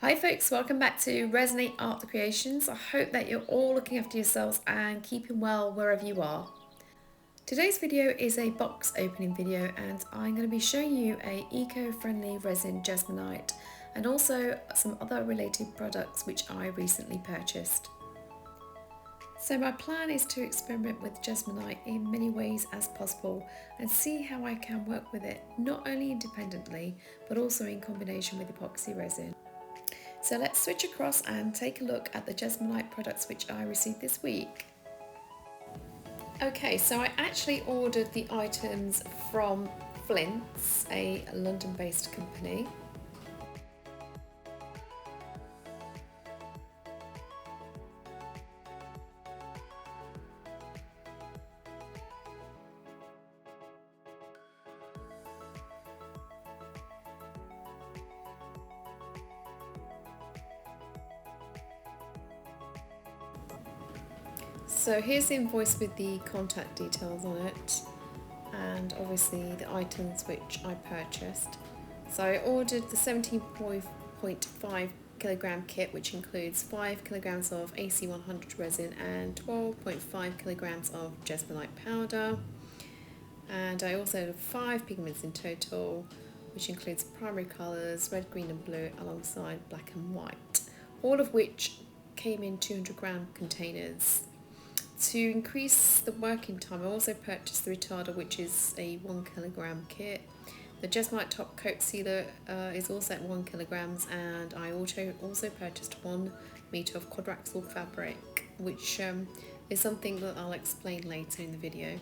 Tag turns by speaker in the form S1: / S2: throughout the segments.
S1: Hi folks, welcome back to Resonate Art the Creations. I hope that you're all looking after yourselves and keeping well wherever you are. Today's video is a box opening video and I'm going to be showing you a eco-friendly resin Jesmonite and also some other related products which I recently purchased. So my plan is to experiment with Jesmonite in many ways as possible and see how I can work with it not only independently but also in combination with epoxy resin. So let's switch across and take a look at the Jesmonite products which I received this week. Okay, so I actually ordered the items from Flint's, a London-based company. So here's the invoice with the contact details on it and obviously the items which I purchased. So I ordered the 17.5 kilogram kit, which includes 5 kilograms of AC100 resin and 12.5 kilograms of Jesmonite powder. And I also have 5 pigments in total, which includes primary colours, red, green and blue, alongside black and white, all of which came in 200 gram containers. To increase the working time, I also purchased the retarder, which is a 1 kilogram kit. The Jesmonite top coat sealer is also at 1 kilograms, and I also purchased 1 meter of quadraxle fabric, which is something that I'll explain later in the video.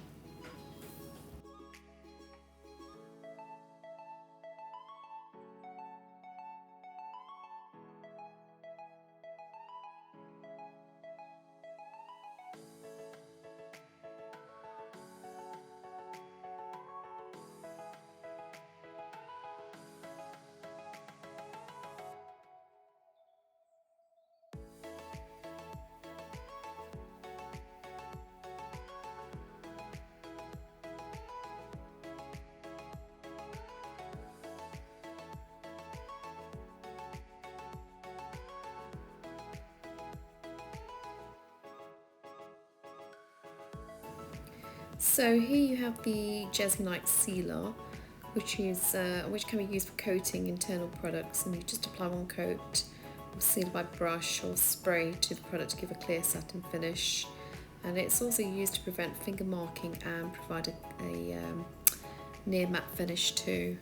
S1: So here you have the Jesmonite sealer, which can be used for coating internal products, and you just apply 1 coat, or seal by brush or spray to the product to give a clear satin finish. And it's also used to prevent finger marking and provide a near matte finish too.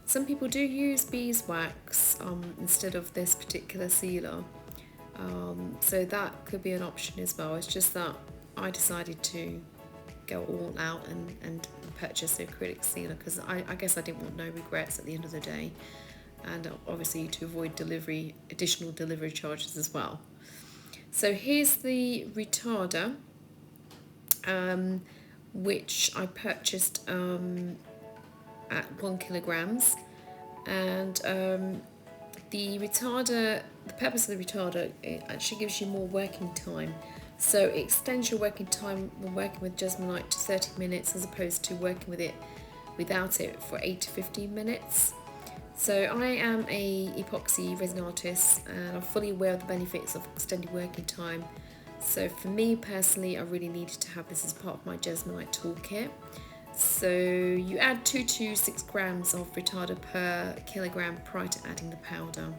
S1: Some people do use beeswax instead of this particular sealer, so that could be an option as well. It's just that I decided to go all out and purchase the acrylic sealer because I guess I didn't want no regrets at the end of the day, and obviously to avoid additional delivery charges as well. So here's the retarder, which I purchased at 1 kilograms, and the purpose of the retarder, it actually gives you more working time. So it extends your working time when working with Jesmonite to 30 minutes as opposed to working with it without it for 8 to 15 minutes. So I am a epoxy resin artist and I'm fully aware of the benefits of extended working time. So for me personally, I really needed to have this as part of my Jesmonite toolkit. So you add 2 to 6 grams of retarder per kilogram prior to adding the powder.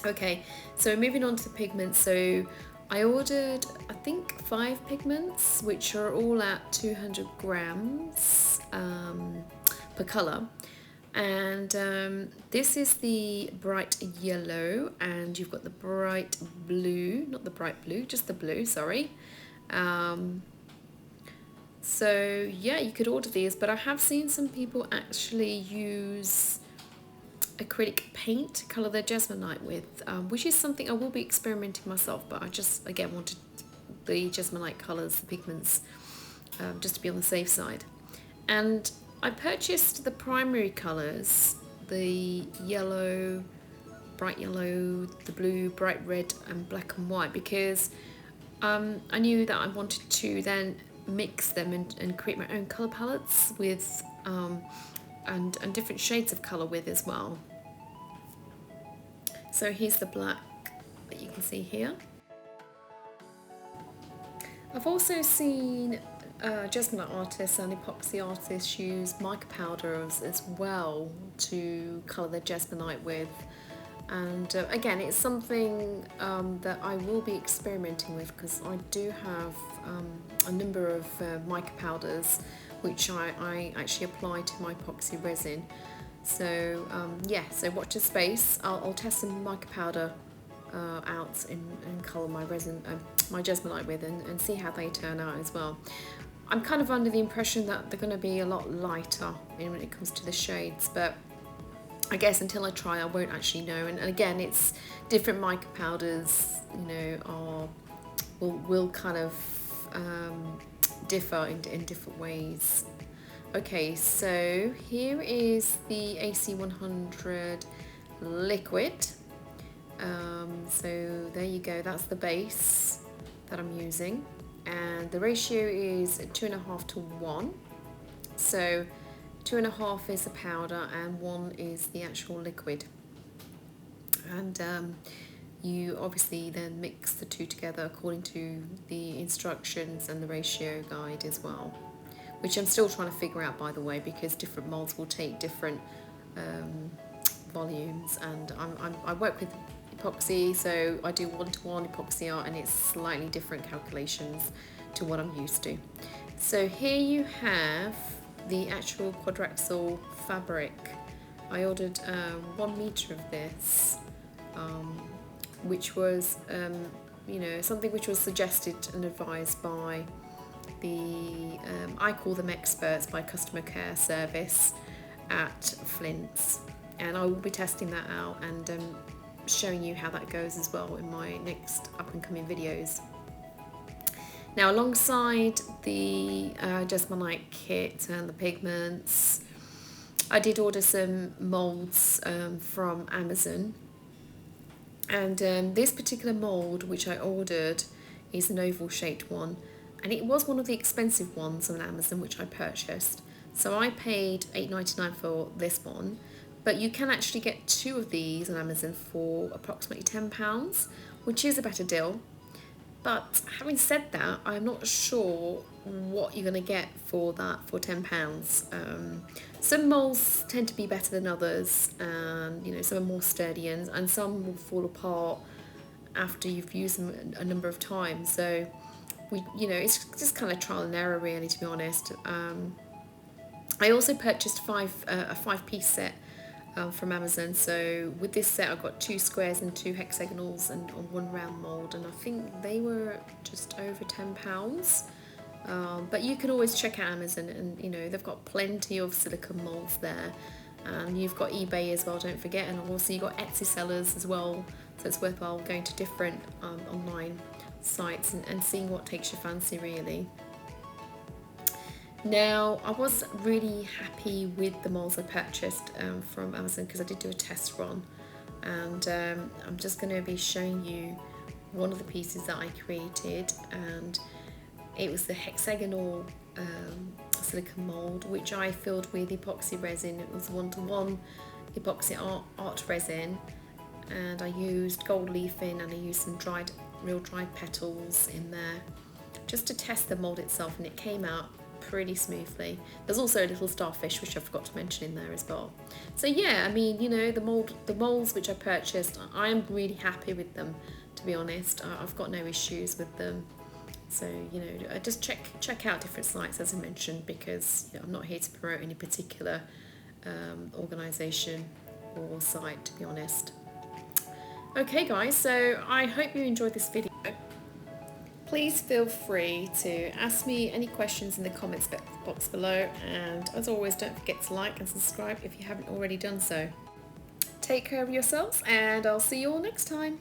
S1: Okay, so moving on to the pigments. So I ordered, I think, 5 pigments, which are all at 200 grams per colour. And this is the bright yellow, and you've got the bright blue, not the bright blue, just the blue, sorry. So yeah, you could order these, but I have seen some people actually use acrylic paint to colour their Jesmonite with, which is something I will be experimenting myself, but I just again wanted the Jesmonite colours, the pigments, just to be on the safe side. And I purchased the primary colours, the yellow, bright yellow, the blue, bright red and black and white, because I knew that I wanted to then mix them and create my own colour palettes with and different shades of colour with as well. So here's the black that you can see here. I've also seen Jesmonite artists and epoxy artists use mica powders as well to colour their Jesmonite with. And again, it's something that I will be experimenting with, because I do have a number of mica powders which I actually apply to my epoxy resin. So yeah, so watch this space. I'll test some mica powder out and colour my resin, my Jesmonite with, and see how they turn out as well. I'm kind of under the impression that they're going to be a lot lighter when it comes to the shades, but I guess until I try I won't actually know. And again, it's different mica powders, you know, will kind of differ in different ways. Okay, so here is the AC100 liquid. So there you go, that's the base that I'm using, and the ratio is 2.5 to 1. So 2.5 is the powder and 1 is the actual liquid. And you obviously then mix the two together according to the instructions and the ratio guide as well, which I'm still trying to figure out, by the way, because different molds will take different volumes, and I work with epoxy, so I do 1-to-1 epoxy art, and it's slightly different calculations to what I'm used to. So here you have the actual quadraxle fabric. I ordered 1 meter of this, which was you know, something which was suggested and advised by the I call them experts, by customer care service at Flint's, and I will be testing that out and showing you how that goes as well in my next up and coming videos. Now, alongside the Jesmonite kit and the pigments, I did order some moulds from Amazon, and this particular mould which I ordered is an oval shaped one, and it was one of the expensive ones on Amazon which I purchased. So I paid $8.99 for this one, but you can actually get 2 of these on Amazon for approximately £10, which is a better deal. But having said that, I'm not sure what you're going to get for that for £10. Some moulds tend to be better than others, and you know, some are more sturdy, and some will fall apart after you've used them a number of times. So you know, it's just kind of trial and error, really, to be honest. I also purchased a 5-piece set from Amazon. So with this set, I got 2 squares and 2 hexagonals and 1 round mould, and I think they were just over £10. But you can always check out Amazon, and you know, they've got plenty of silicone moulds there, and you've got eBay as well, don't forget, and also you've got Etsy sellers as well. So it's worthwhile going to different online sites and seeing what takes your fancy, really. Now, I was really happy with the moulds I purchased from Amazon, because I did do a test run, and I'm just going to be showing you one of the pieces that I created, and it was the hexagonal silicone mould, which I filled with epoxy resin. It was 1-to-1 epoxy art resin, and I used gold leafing, and I used some real dried petals in there just to test the mould itself, and it came out pretty smoothly. There's also a little starfish which I forgot to mention in there as well. So yeah, I mean, you know, the molds which I purchased, I am really happy with them, to be honest. I've got no issues with them. So, you know, just check out different sites, as I mentioned, because you know, I'm not here to promote any particular organisation or site, to be honest. Okay guys, so I hope you enjoyed this video. Please feel free to ask me any questions in the comments box below, and as always, don't forget to like and subscribe if you haven't already done so. Take care of yourselves, and I'll see you all next time.